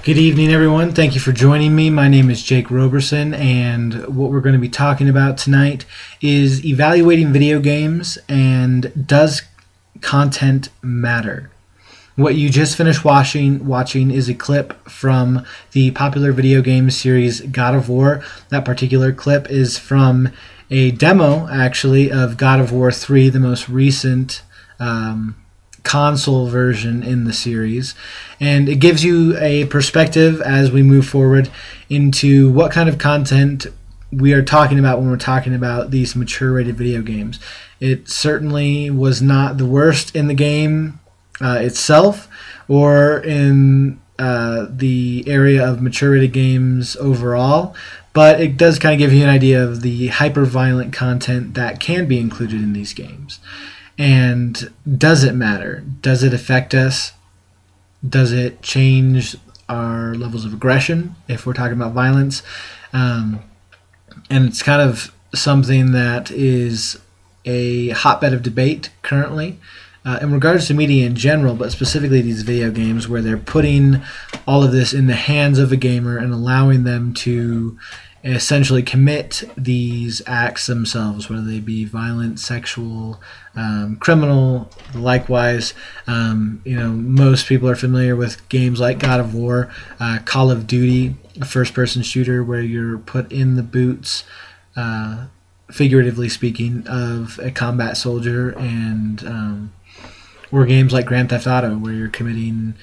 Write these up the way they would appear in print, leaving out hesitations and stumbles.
Good evening, everyone. Thank you for joining me. My name is Jake Roberson, and what we're going to be talking about tonight is evaluating video games and does content matter? What you just finished watching is a clip from the popular video game series God of War. That particular clip is from a demo, actually, of God of War 3, the most recent console version in the series, and it gives you a perspective as we move forward into what kind of content we are talking about when we're talking about these mature rated video games. It certainly was not the worst in the game itself or in the area of mature rated games overall, but it does kind of give you an idea of the hyper violent content that can be included in these games. And does it matter? Does it affect us? Does it change our levels of aggression if we're talking about violence? And it's kind of something that is a hotbed of debate currently in regards to media in general, but specifically these video games, where they're putting all of this in the hands of a gamer and allowing them to essentially commit these acts themselves, whether they be violent, sexual, criminal. Likewise, most people are familiar with games like God of War, Call of Duty, a first-person shooter where you're put in the boots, figuratively speaking, of a combat soldier, and or games like Grand Theft Auto, where you're committing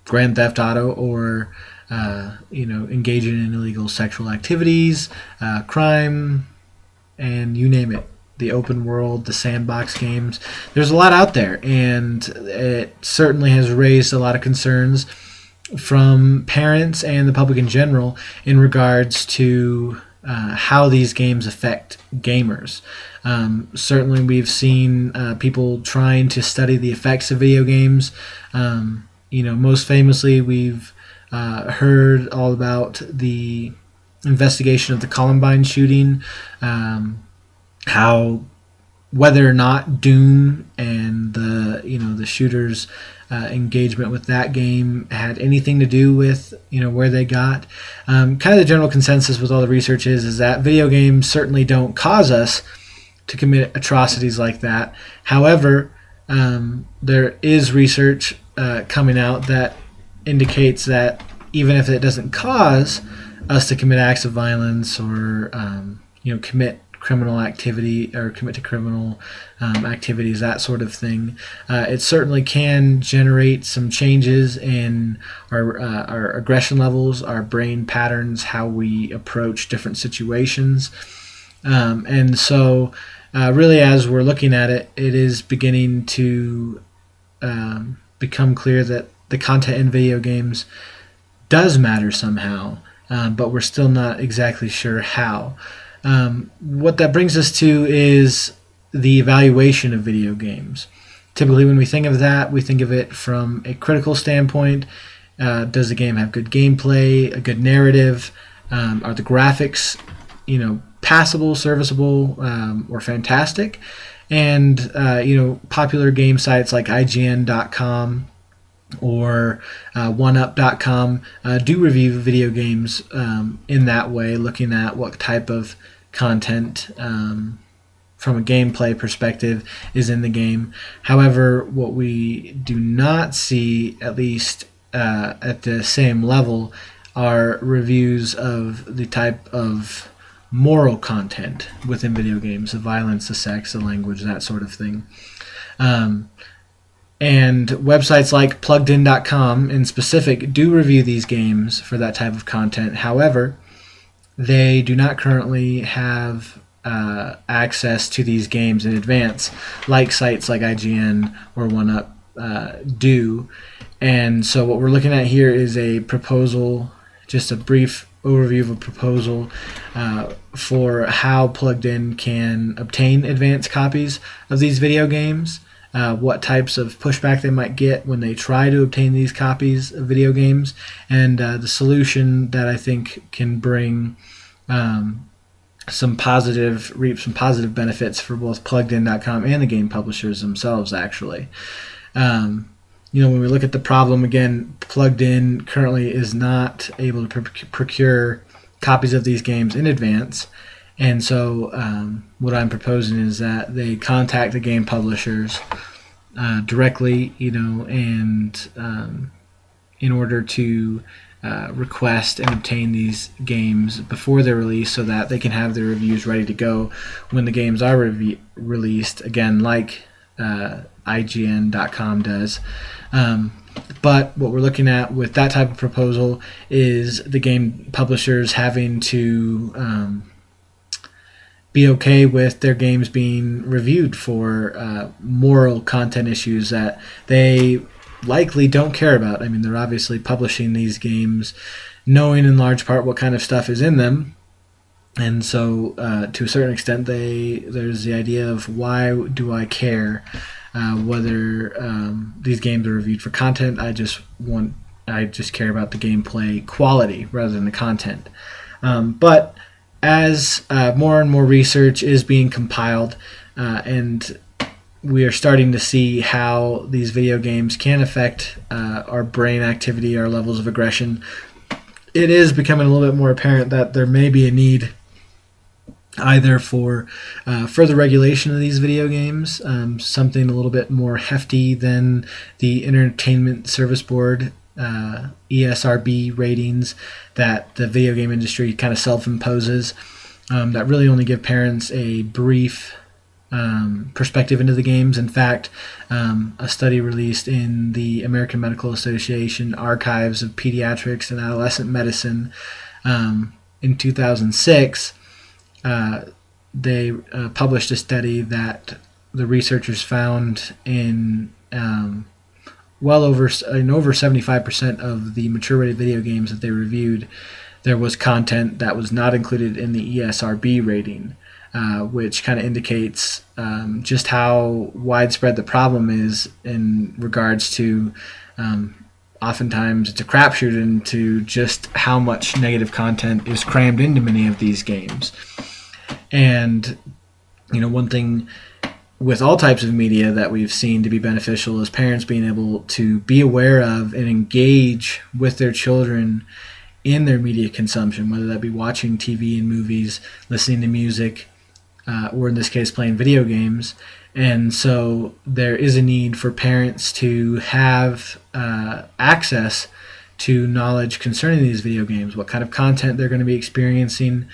Grand Theft Auto or engaging in illegal sexual activities, crime, and you name it. The open world, the sandbox games. There's a lot out there, and it certainly has raised a lot of concerns from parents and the public in general in regards to how these games affect gamers. Certainly we've seen people trying to study the effects of video games. Most famously, we've heard all about the investigation of the Columbine shooting, how whether or not Doom and the shooter's engagement with that game had anything to do with where they got. Kind of the general consensus with all the research is that video games certainly don't cause us to commit atrocities like that. However, there is research coming out that indicates that even if it doesn't cause us to commit acts of violence or commit criminal activity or commit to criminal activities, that sort of thing, it certainly can generate some changes in our aggression levels, our brain patterns, how we approach different situations, and so really, as we're looking at it, it is beginning to become clear that the content in video games does matter somehow, but we're still not exactly sure how. What that brings us to is the evaluation of video games. Typically, when we think of that, we think of it from a critical standpoint. Does the game have good gameplay, a good narrative? Are the graphics, passable, serviceable, or fantastic? And popular game sites like IGN.com or 1UP.com do review video games in that way, looking at what type of content from a gameplay perspective is in the game. However, what we do not see, at least at the same level, are reviews of the type of moral content within video games, the violence, the sex, the language, that sort of thing. And websites like PluggedIn.com in specific do review these games for that type of content. However, they do not currently have access to these games in advance like sites like IGN or 1UP do. And so what we're looking at here is a proposal, just a brief overview of a proposal for how Plugged In can obtain advanced copies of these video games, what types of pushback they might get when they try to obtain these copies of video games, and the solution that I think can bring reap some positive benefits for both PluggedIn.com and the game publishers themselves, actually. when we look at the problem, again, Plugged In currently is not able to procure copies of these games in advance. And so what I'm proposing is that they contact the game publishers directly, and in order to request and obtain these games before they're released, so that they can have their reviews ready to go when the games are released, again, like IGN.com does. But what we're looking at with that type of proposal is the game publishers having to be okay with their games being reviewed for moral content issues that they likely don't care about. I mean, they're obviously publishing these games knowing in large part what kind of stuff is in them. And so to a certain extent, there's the idea of, why do I care whether these games are reviewed for content? I just care about the gameplay quality rather than the content. But as more and more research is being compiled, and we are starting to see how these video games can affect our brain activity, our levels of aggression, it is becoming a little bit more apparent that there may be a need either for further regulation of these video games, something a little bit more hefty than the Entertainment Service Board ESRB ratings that the video game industry kind of self-imposes, that really only give parents a brief perspective into the games. In fact, a study released in the American Medical Association Archives of Pediatrics and Adolescent Medicine in 2006, they published a study that the researchers found in over 75% of the mature-rated video games that they reviewed, there was content that was not included in the ESRB rating, which kind of indicates just how widespread the problem is in regards to oftentimes it's a crapshoot into just how much negative content is crammed into many of these games. And one thing with all types of media that we've seen to be beneficial is parents being able to be aware of and engage with their children in their media consumption, whether that be watching TV and movies, listening to music, or in this case playing video games. And so there is a need for parents to have access to knowledge concerning these video games, what kind of content they're going to be experiencing,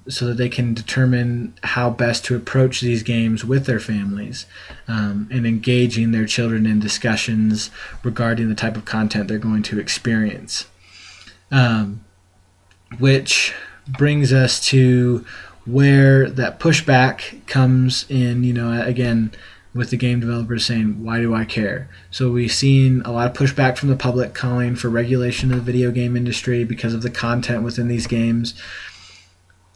so that they can determine how best to approach these games with their families, and engaging their children in discussions regarding the type of content they're going to experience. Which brings us to where that pushback comes in, again, with the game developers saying, why do I care? So we've seen a lot of pushback from the public calling for regulation of the video game industry because of the content within these games.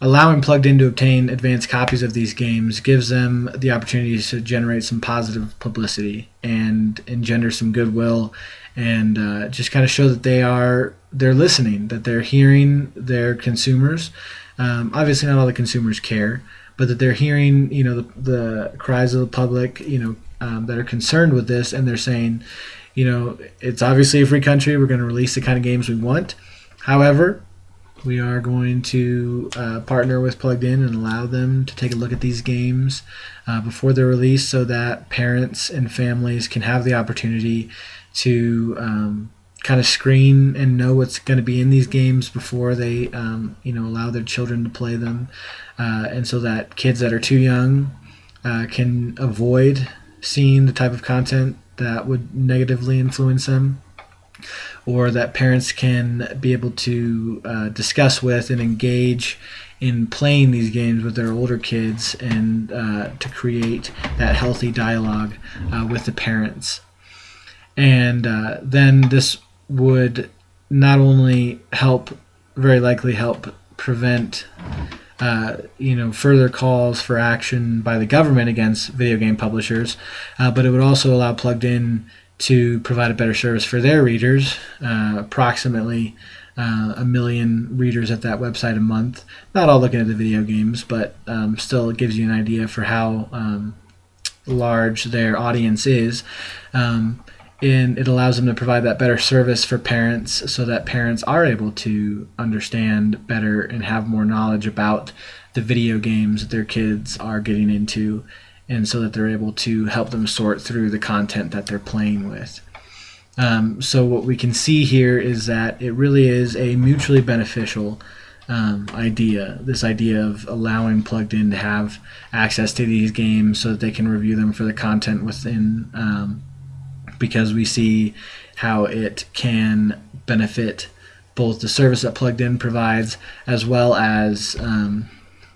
Allowing Plugged In to obtain advanced copies of these games gives them the opportunity to generate some positive publicity and engender some goodwill, and just kind of show that they're listening, that they're hearing their consumers. Obviously, not all the consumers care, but that they're hearing, the cries of the public, that are concerned with this, and they're saying, it's obviously a free country. We're going to release the kind of games we want. However, we are going to partner with Plugged In and allow them to take a look at these games before they're released, so that parents and families can have the opportunity to kind of screen and know what's going to be in these games before they allow their children to play them, and so that kids that are too young can avoid seeing the type of content that would negatively influence them, or that parents can be able to discuss with and engage in playing these games with their older kids, and to create that healthy dialogue with the parents. And then this would not only very likely help prevent further calls for action by the government against video game publishers, but it would also allow Plugged In to provide a better service for their readers, approximately 1 million readers at that website a month. Not all looking at the video games, but still it gives you an idea for how large their audience is. and it allows them to provide that better service for parents, so that parents are able to understand better and have more knowledge about the video games that their kids are getting into, and so that they're able to help them sort through the content that they're playing with. So what we can see here is that it really is a mutually beneficial idea, this idea of allowing Plugged In to have access to these games so that they can review them for the content within, because we see how it can benefit both the service that Plugged In provides, as well as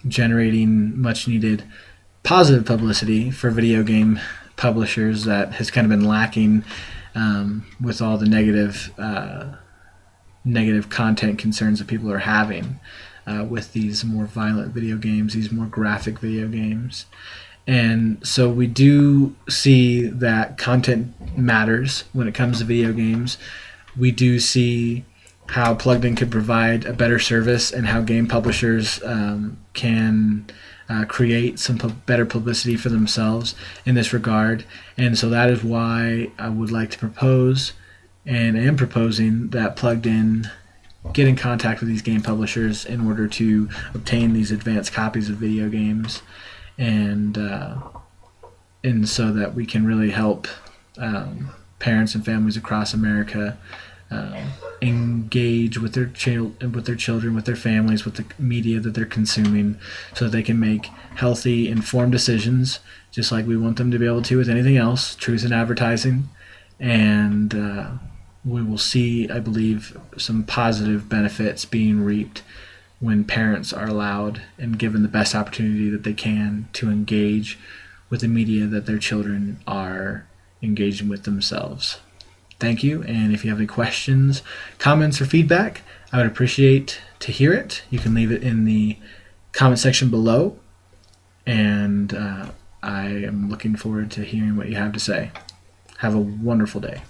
generating much needed positive publicity for video game publishers that has kind of been lacking with all the negative content concerns that people are having with these more violent video games, these more graphic video games. And so we do see that content matters when it comes to video games. We do see how Plugged In could provide a better service, and how game publishers can create some better publicity for themselves in this regard. And so that is why I would like to propose, and am proposing, that Plugged In get in contact with these game publishers in order to obtain these advanced copies of video games, and so that we can really help parents and families across America engage with their children, with their families, with the media that they're consuming, so that they can make healthy, informed decisions, just like we want them to be able to with anything else, truth in advertising. And we will see, I believe, some positive benefits being reaped when parents are allowed and given the best opportunity that they can to engage with the media that their children are engaging with themselves. Thank you, and if you have any questions, comments, or feedback, I would appreciate to hear it. You can leave it in the comment section below, and I am looking forward to hearing what you have to say. Have a wonderful day.